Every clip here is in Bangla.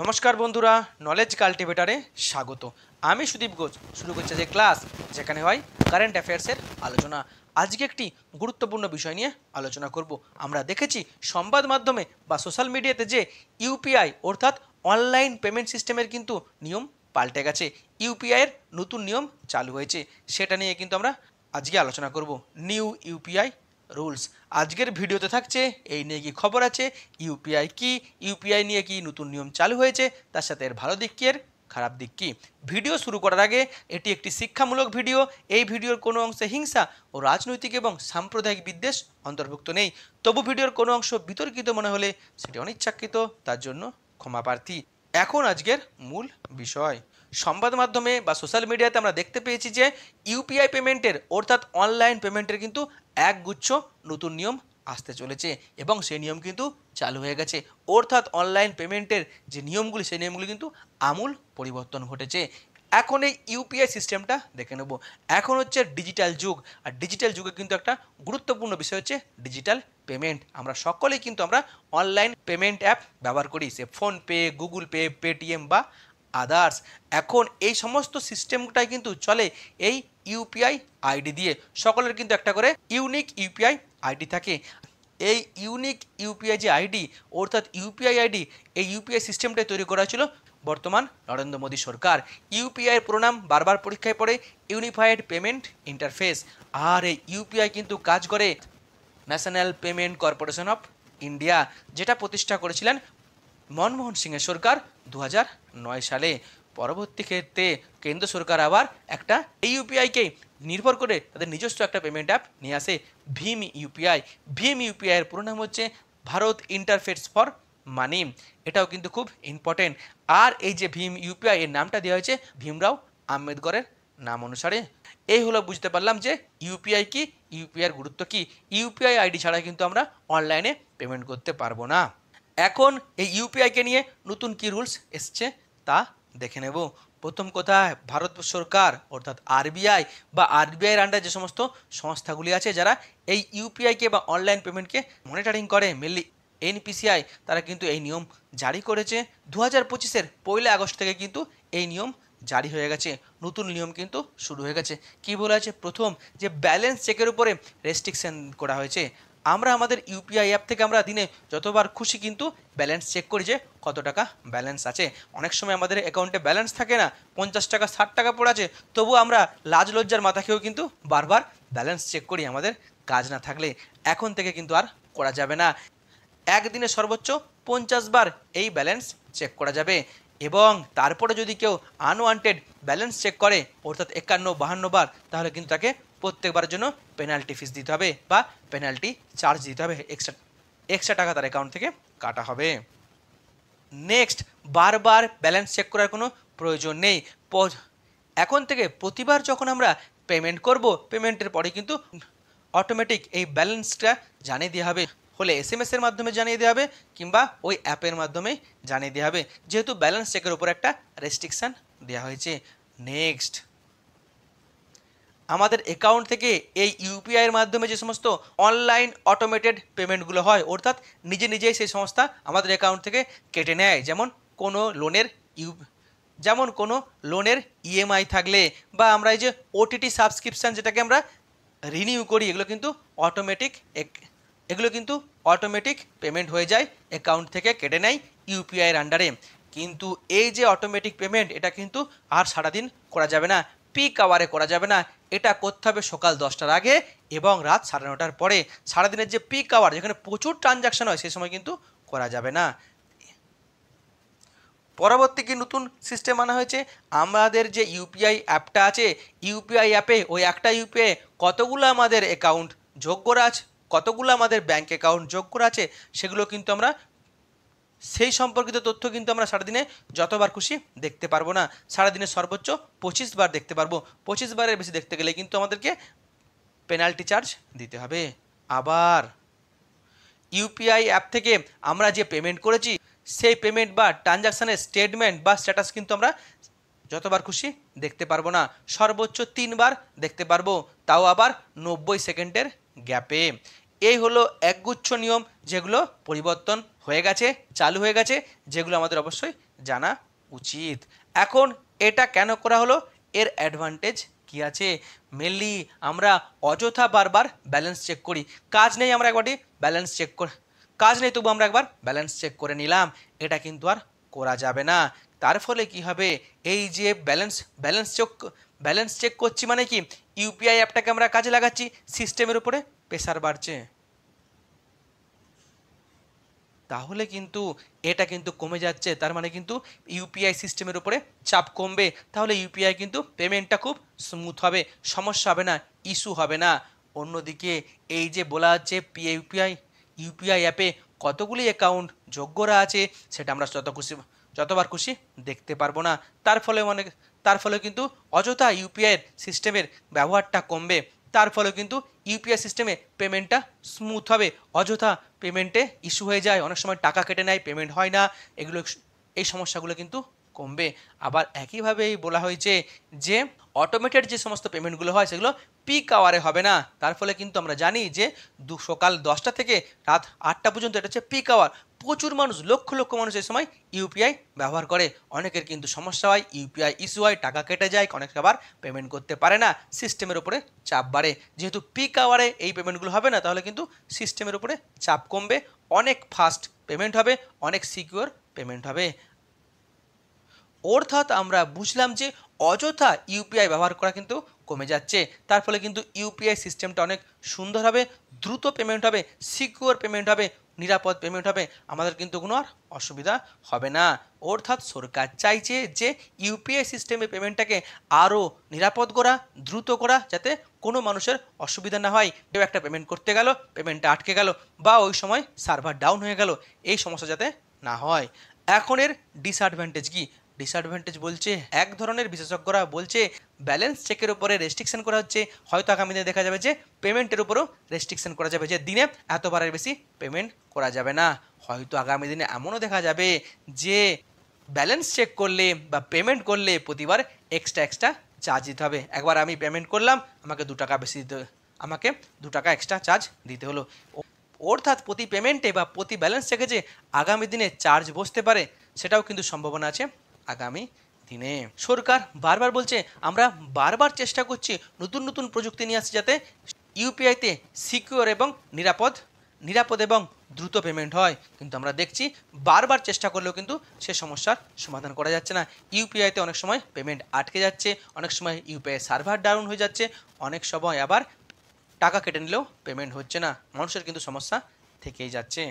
নমস্কার বন্ধুরা, নলেজ কাল্টিভেটারে স্বাগত। আমি সুদীপ ঘোষ শুরু করছি যে ক্লাস যেখানে হয় কারেন্ট অ্যাফেয়ার্সের আলোচনা। আজকে একটি গুরুত্বপূর্ণ বিষয় নিয়ে আলোচনা করব। আমরা দেখেছি সংবাদ মাধ্যমে বা সোশ্যাল মিডিয়াতে যে ইউপিআই অর্থাৎ অনলাইন পেমেন্ট সিস্টেমের কিন্তু নিয়ম পাল্টে গেছে। ইউপিআইয়ের নতুন নিয়ম চালু হয়েছে, সেটা নিয়ে কিন্তু আমরা আজকে আলোচনা করব। নিউ ইউপিআই রুলস আজকের ভিডিওতে থাকছে, এই নিয়ে কি খবর আছে, ইউপিআই কি, ইউপিআই নিয়ে কি নতুন নিয়ম চালু হয়েছে, তার সাথে এর ভালো দিক কি এর খারাপ দিক কি। ভিডিও শুরু করার আগে এটি একটি শিক্ষামূলক ভিডিও। এই ভিডিওর কোনো অংশে হিংসা ও রাজনৈতিক এবং সাম্প্রদায়িক বিদ্বেষ অন্তর্ভুক্ত নেই। তবু ভিডিওর কোনো অংশ বিতর্কিত মনে হলে সেটি অনিচ্ছাকৃত, তার জন্য ক্ষমা প্রার্থী। এখন আজকের মূল বিষয়। সংবাদ মাধ্যমে বা সোশ্যাল মিডিয়াতে আমরা দেখতে পেয়েছি যে ইউপিআই পেমেন্টের অর্থাৎ অনলাইন পেমেন্টের কিন্তু একগুচ্ছ নতুন নিয়ম আসতে চলেছে এবং সেই নিয়ম কিন্তু চালু হয়ে গেছে। অর্থাৎ অনলাইন পেমেন্টের যে নিয়মগুলি, সেই নিয়মগুলি কিন্তু আমূল পরিবর্তন ঘটেছে। এখন এই ইউপিআই সিস্টেমটা দেখে নেব। এখন হচ্ছে ডিজিটাল যুগ, আর ডিজিটাল যুগে কিন্তু একটা গুরুত্বপূর্ণ বিষয় হচ্ছে ডিজিটাল পেমেন্ট। আমরা সকলেই কিন্তু আমরা অনলাইন পেমেন্ট অ্যাপ ব্যবহার করি, সে ফোনপে, গুগল পে, পেটিএম বা আদার্স। এখন এই সমস্ত সিস্টেমটাই কিন্তু চলে এই ইউপিআই আইডি দিয়ে। সকলের কিন্তু একটা করে ইউনিক ইউপিআই আইডি থাকে। এই ইউনিক ইউপিআই যে আইডি অর্থাৎ ইউপিআই আইডি, এই ইউপিআই সিস্টেমটাই তৈরি করা ছিল বর্তমান নরেন্দ্র মোদী সরকার। ইউপিআইয়ের প্রণাম বারবার পরীক্ষায় পড়ে ইউনিফাইড পেমেন্ট ইন্টারফেস। আর এই ইউপিআই কিন্তু কাজ করে national payment corporation of India, যেটা প্রতিষ্ঠা করেছিলেন মনমোহন সিংয়ের সরকার 2009 সালে। পরবর্তী ক্ষেত্রে কেন্দ্র সরকার আবার একটা এই ইউপিআইকে নির্ভর করে তাদের নিজস্ব একটা পেমেন্ট অ্যাপ নিয়ে আসে, ভীম ইউপিআই। ভীম ইউপিআইয়ের পুরো নাম হচ্ছে ভারত ইন্টারফেস ফর মানি। এটাও কিন্তু খুব ইম্পর্টেন্ট। আর এই যে ভীম ইউপিআই এর নামটা দেওয়া হয়েছে ভীমরাও আম্বেদকরের নাম অনুসারে। এই হলো বুঝতে পারলাম যে ইউপিআই কি, ইউপিআইয়ের গুরুত্ব কি। ইউপিআই আইডি ছাড়া কিন্তু আমরা অনলাইনে পেমেন্ট করতে পারবো না। এখন এই ইউপিআইকে নিয়ে নতুন কি রুলস এসছে তা দেখে নেব। প্রথম কথা, ভারত সরকার অর্থাৎ আরবিআই বা আরবিআইয়ের আন্ডারে যে সমস্ত সংস্থাগুলি আছে যারা এই ইউপিআইকে বা অনলাইন পেমেন্টকে মনিটরিং করে, মেনলি এনপিসিআই, তারা কিন্তু এই নিয়ম জারি করেছে। 2025-এর 1 আগস্ট থেকে কিন্তু এই নিয়ম জারি হয়ে গেছে। নতুন নিয়ম কিন্তু শুরু হয়ে গেছে। কি বলা আছে? প্রথম, যে ব্যালেন্স চেকের উপরে রেস্ট্রিকশন করা হয়েছে। আমরা আমাদের ইউপিআই অ্যাপ থেকে আমরা দিনে যতবার খুশি কিন্তু ব্যালেন্স চেক করি যে কত টাকা ব্যালেন্স আছে। অনেক সময় আমাদের অ্যাকাউন্টে ব্যালেন্স থাকে না, 50 টাকা 60 টাকা পড়ে আছে, তবু আমরা লাজ লজ্জার মাথা খেয়েও কিন্তু বারবার ব্যালেন্স চেক করি আমাদের কাজ না থাকলে। এখন থেকে কিন্তু আর করা যাবে না। একদিনে সর্বোচ্চ 50 বার এই ব্যালেন্স চেক করা যাবে। এবং তারপরে যদি কেউ আনওয়ান্টেড ব্যালেন্স চেক করে অর্থাৎ 51-52 বার, তাহলে কিন্তু তাকে প্রত্যেকবারের জন্য পেনাল্টি ফিস দিতে হবে বা পেনাল্টি চার্জ দিতে হবে। এক্সট্রা টাকা তার অ্যাকাউন্ট থেকে কাটা হবে। নেক্সট, বারবার ব্যালেন্স চেক করার কোনো প্রয়োজন নেই। এখন থেকে প্রতিবার যখন আমরা পেমেন্ট করব, পেমেন্টের পরে কিন্তু অটোমেটিক এই ব্যালেন্সটা জানিয়ে দেওয়া হবে। হলে এসএমএস এর মাধ্যমে জানিয়ে দেওয়া হবে কিংবা ওই অ্যাপের মাধ্যমেই জানিয়ে দেওয়া হবে, যেহেতু ব্যালেন্স চেকের উপর একটা রেস্ট্রিকশান দেওয়া হয়েছে। নেক্সট, আমাদের অ্যাকাউন্ট থেকে এই ইউপিআইয়ের মাধ্যমে যে সমস্ত অনলাইন অটোমেটেড পেমেন্টগুলো হয়, অর্থাৎ নিজে নিজেই সেই সংস্থা আমাদের অ্যাকাউন্ট থেকে কেটে নেয়। যেমন কোনো লোনের ইএমআই থাকলে বা আমরা এই যে ওটিটি সাবস্ক্রিপশান যেটাকে আমরা রিনিউ করি, এগুলো কিন্তু অটোমেটিক পেমেন্ট হয়ে যায়, অ্যাকাউন্ট থেকে কেটে নেয় ইউপিআইয়ের আন্ডারে। কিন্তু এই যে অটোমেটিক পেমেন্ট, এটা কিন্তু আর সারাদিন করা যাবে না, পিক আওয়ারে করা যাবে না। এটা করতে হবে সকাল 10টার আগে এবং রাত 9:30টার পরে। সারাদিনের যে পিক আওয়ার, যেখানে প্রচুর ট্রানজাকশন হয়, সেই সময় কিন্তু করা যাবে না। পরবর্তী কি নতুন সিস্টেম আনা হয়েছে, আমাদের যে ইউপিআই অ্যাপটা আছে, ইউপিআই অ্যাপে ওই একটা ইউপিআই কতগুলো আমাদের অ্যাকাউন্ট যোগ করা আছে, কতগুলো আমাদের ব্যাঙ্ক অ্যাকাউন্ট যোগ করা আছে, সেগুলো কিন্তু আমরা সেই সম্পর্কিত তথ্য কিন্তু আমরা সারাদিনে যতবার খুশি দেখতে পারবো না। সারাদিনে সর্বোচ্চ 25 বার দেখতে পারবো। 25 বারের বেশি দেখতে গেলে কিন্তু আমাদেরকে পেনাল্টি চার্জ দিতে হবে। আবার ইউপিআই অ্যাপ থেকে আমরা যে পেমেন্ট করেছি, সেই পেমেন্ট বা ট্রানজাকশানের স্টেটমেন্ট বা স্ট্যাটাস কিন্তু আমরা যতবার খুশি দেখতে পারবো না, সর্বোচ্চ 3 বার দেখতে পারবো, তাও আবার 90 সেকেন্ডের গ্যাপে। এই হলো একগুচ্ছ নিয়ম যেগুলো পরিবর্তন হয়ে গেছে, চালু হয়ে গেছে, যেগুলো আমাদের অবশ্যই জানা উচিত। এখন এটা কেন করা হলো, এর অ্যাডভান্টেজ কি আছে? মেনলি আমরা অযথা বারবার ব্যালেন্স চেক করি, কাজ নেই আমরা একবারটি ব্যালেন্স চেক করে, কাজ নেই তবু আমরা একবার ব্যালেন্স চেক করে নিলাম, এটা কিন্তু আর করা যাবে না। তার ফলে কি হবে, এই যে ব্যালেন্স চেক করছি মানে কি, ইউপিআই অ্যাপটাকে আমরা কাজে লাগাচ্ছি, সিস্টেমের উপরে প্রেসার বাড়ছে, তাহলে কিন্তু এটা কিন্তু কমে যাচ্ছে, তার মানে কিন্তু ইউপিআই সিস্টেমের উপরে চাপ কমবে, তাহলে ইউপিআই কিন্তু পেমেন্টটা খুব স্মুথ হবে, সমস্যা হবে না, ইস্যু হবে না। অন্যদিকে এই যে বলা হচ্ছে ইউপিআই অ্যাপে কতগুলি অ্যাকাউন্ট যোগ্যরা আছে, সেটা আমরা যতবার খুশি দেখতে পারবো না, তার ফলে কিন্তু অযথা ইউপিআইয়ের সিস্টেমের ব্যবহারটা কমবে, তার ফলে কিন্তু ইউপিআই সিস্টেমে পেমেন্টটা স্মুথ হবে, অযথা পেমেন্টে ইস্যু হয়ে যায়, অনেক সময় টাকা কেটে নেয়, পেমেন্ট হয় না, এই সমস্যাগুলো কিন্তু কমবে। আবার একইভাবেই বলা হয়েছে যে অটোমেটেড যে সমস্ত পেমেন্টগুলো হয় সেগুলো পিক আওয়ারে হবে না, তার ফলে কিন্তু আমরা জানি যে সকাল 10টা থেকে রাত 8টা পর্যন্ত এটা হচ্ছে পিক আওয়ার, প্রচুর মানুষ, লক্ষ লক্ষ মানুষ এই সময় ইউপিআই ব্যবহার করে, অনেকের কিন্তু সমস্যা হয়, ইউপিআই ইস্যু হয়, টাকা কেটে যায়, অনেকে আবার পেমেন্ট করতে পারে না, সিস্টেমের উপরে চাপ বাড়ে। যেহেতু পিক আওয়ারে এই পেমেন্টগুলো হবে না, তাহলে কিন্তু সিস্টেমের উপরে চাপ কমবে, অনেক ফাস্ট পেমেন্ট হবে, অনেক সিকিউর পেমেন্ট হবে। অর্থাৎ আমরা বুঝলাম যে অযথা ইউপিআই ব্যবহার করা কিন্তু কমে যাচ্ছে, তার ফলে কিন্তু ইউপিআই সিস্টেমটা অনেক সুন্দর হবে, দ্রুত পেমেন্ট হবে, সিকিউর পেমেন্ট হবে, নিরাপদ পেমেন্ট হবে, আমাদের কিন্তু কোনো আর অসুবিধা হবে না। অর্থাৎ সরকার চাইছে যে ইউপিআই সিস্টেমে পেমেন্টটাকে আরও নিরাপদ করা, দ্রুত করা, যাতে কোনো মানুষের অসুবিধা না হয়, কেউ একটা পেমেন্ট করতে গেল, পেমেন্টটা আটকে গেল, বা ওই সময় সার্ভার ডাউন হয়ে গেল, এই সমস্যা যাতে না হয়। এখন এর ডিসঅ্যাডভান্টেজ কি? ডিসঅ্যাডভান্টেজ বলছে, এক ধরনের বিশেষজ্ঞরা বলছে ব্যালেন্স চেকের উপরে রেস্ট্রিকশন করা হচ্ছে, হয়তো আগামী দিনে দেখা যাবে যে পেমেন্টের উপরও রেস্ট্রিকশন করা যাবে, যে দিনে এতবারের বেশি পেমেন্ট করা যাবে না, হয়তো আগামী দিনে এমনও দেখা যাবে যে ব্যালেন্স চেক করলে বা পেমেন্ট করলে প্রতিবার এক্সট্রা চার্জ দিতে হবে, একবার আমি পেমেন্ট করলাম, আমাকে 2 টাকা বেশি দিতে, আমাকে 2 টাকা এক্সট্রা চার্জ দিতে হলো। অর্থাৎ প্রতি পেমেন্টে বা প্রতি ব্যালেন্স চেকে যে আগামী দিনে চার্জ বসতে পারে, সেটাও কিন্তু সম্ভাবনা আছে আগামী দিনে। সরকার বারবার বলছে, আমরা বারবার চেষ্টা করছি নতুন নতুন প্রযুক্তি নিয়ে আসছি, যাতে ইউপিআইতে সিকিউর এবং নিরাপদ এবং দ্রুত পেমেন্ট হয়, কিন্তু আমরা দেখছি বারবার চেষ্টা করলেও কিন্তু সে সমস্যার সমাধান করা যাচ্ছে না, ইউপিআইতে অনেক সময় পেমেন্ট আটকে যাচ্ছে, অনেক সময় ইউপিআই সার্ভার ডাউন হয়ে যাচ্ছে, অনেক সময় আবার টাকা কেটে নিলেও পেমেন্ট হচ্ছে না, মানুষের কিন্তু সমস্যা থেকেই যাচ্ছে।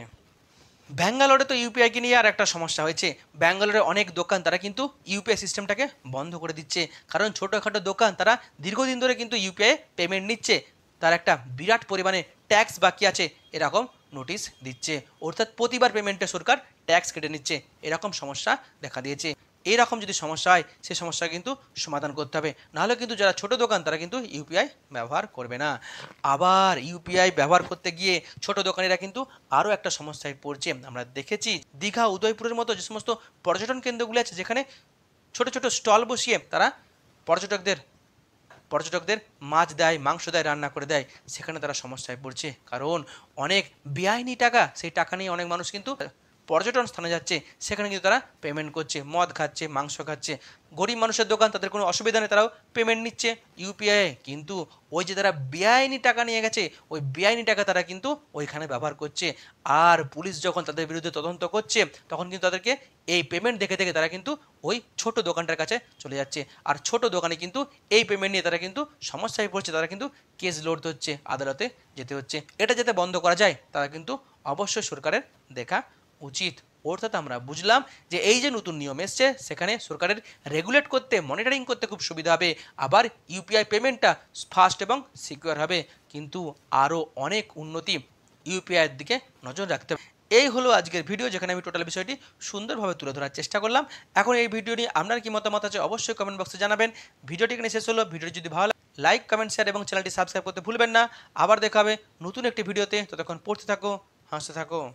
ব্যাঙ্গালোরে তো ইউপিআইকে নিয়ে আর একটা সমস্যা হয়েছে, ব্যাঙ্গালোরে অনেক দোকান তারা কিন্তু ইউপিআই সিস্টেমটাকে বন্ধ করে দিচ্ছে, কারণ ছোটোখাটো দোকান তারা দীর্ঘদিন ধরে কিন্তু ইউপিআই পেমেন্ট নিচ্ছে, তার একটা বিরাট পরিমাণে ট্যাক্স বাকি আছে, এরকম নোটিশ দিচ্ছে, অর্থাৎ প্রতিবার পেমেন্টে সরকার ট্যাক্স কেটে নিচ্ছে, এরকম সমস্যা দেখা দিয়েছে। এইরকম যদি সমস্যা হয়, সেই সমস্যা কিন্তু সমাধান করতে হবে, নাহলে কিন্তু যারা ছোট দোকান তারা কিন্তু ইউপিআই ব্যবহার করবে না। আবার ইউপিআই ব্যবহার করতে গিয়ে ছোট দোকানিরা কিন্তু আরও একটা সমস্যায় পড়ছে, আমরা দেখেছি দীঘা, উদয়পুরের মতো যে সমস্ত পর্যটন কেন্দ্রগুলি আছে, যেখানে ছোট ছোট স্টল বসিয়ে তারা পর্যটকদের মাছ দেয়, মাংস দেয়, রান্না করে দেয়, সেখানে তারা সমস্যায় পড়ছে, কারণ অনেক বেআইনি টাকা, সেই টাকা নিয়ে অনেক মানুষ কিন্তু পর্যটন স্থানে যাচ্ছে, সেখানে কিন্তু তারা পেমেন্ট করছে, মদ খাচ্ছে, মাংস খাচ্ছে, গরিব মানুষের দোকান, তাদের কোনো অসুবিধা নেই, তারাও পেমেন্ট নিচ্ছে ইউপিআই, কিন্তু ওই যে তারা বেআইনি টাকা নিয়ে গেছে, ওই বেআইনি টাকা তারা কিন্তু ওইখানে ব্যবহার করছে, আর পুলিশ যখন তাদের বিরুদ্ধে তদন্ত করছে, তখন কিন্তু তাদেরকে এই পেমেন্ট দেখে দেখে তারা কিন্তু ওই ছোট দোকানটার কাছে চলে যাচ্ছে, আর ছোট দোকানে কিন্তু এই পেমেন্ট নিয়ে তারা কিন্তু সমস্যায় পড়ছে, তারা কিন্তু কেস লড়তে হচ্ছে, আদালতে যেতে হচ্ছে, এটা যাতে বন্ধ করা যায় তারা কিন্তু অবশ্যই সরকারের দেখা উচিত। অর্থাৎ আমরা বুঝলাম যে এই যে নতুন নিয়ম এসছে, সেখানে সরকারের রেগুলেট করতে, মনিটরিং করতে খুব সুবিধা হবে, আবার ইউপিআই পেমেন্টটা ফাস্ট এবং সিকিউর হবে, কিন্তু আরও অনেক উন্নতি ইউপিআইয়ের দিকে নজর রাখতে হবে। এই হলো আজকের ভিডিও, যেখানে আমি টোটাল বিষয়টি সুন্দরভাবে তুলে ধরার চেষ্টা করলাম। এখন এই ভিডিও নিয়ে আপনার কি মতামত আছে অবশ্যই কমেন্ট বক্সে জানাবেন। ভিডিওটি এখানে শেষ হলো, ভিডিওটি যদি ভালো লাগে লাইক, কমেন্ট, শেয়ার এবং চ্যানেলটি সাবস্ক্রাইব করতে ভুলবেন না। আবার দেখা হবে নতুন একটি ভিডিওতে, ততক্ষণ পড়তে থাকো, হাসতে থাকো।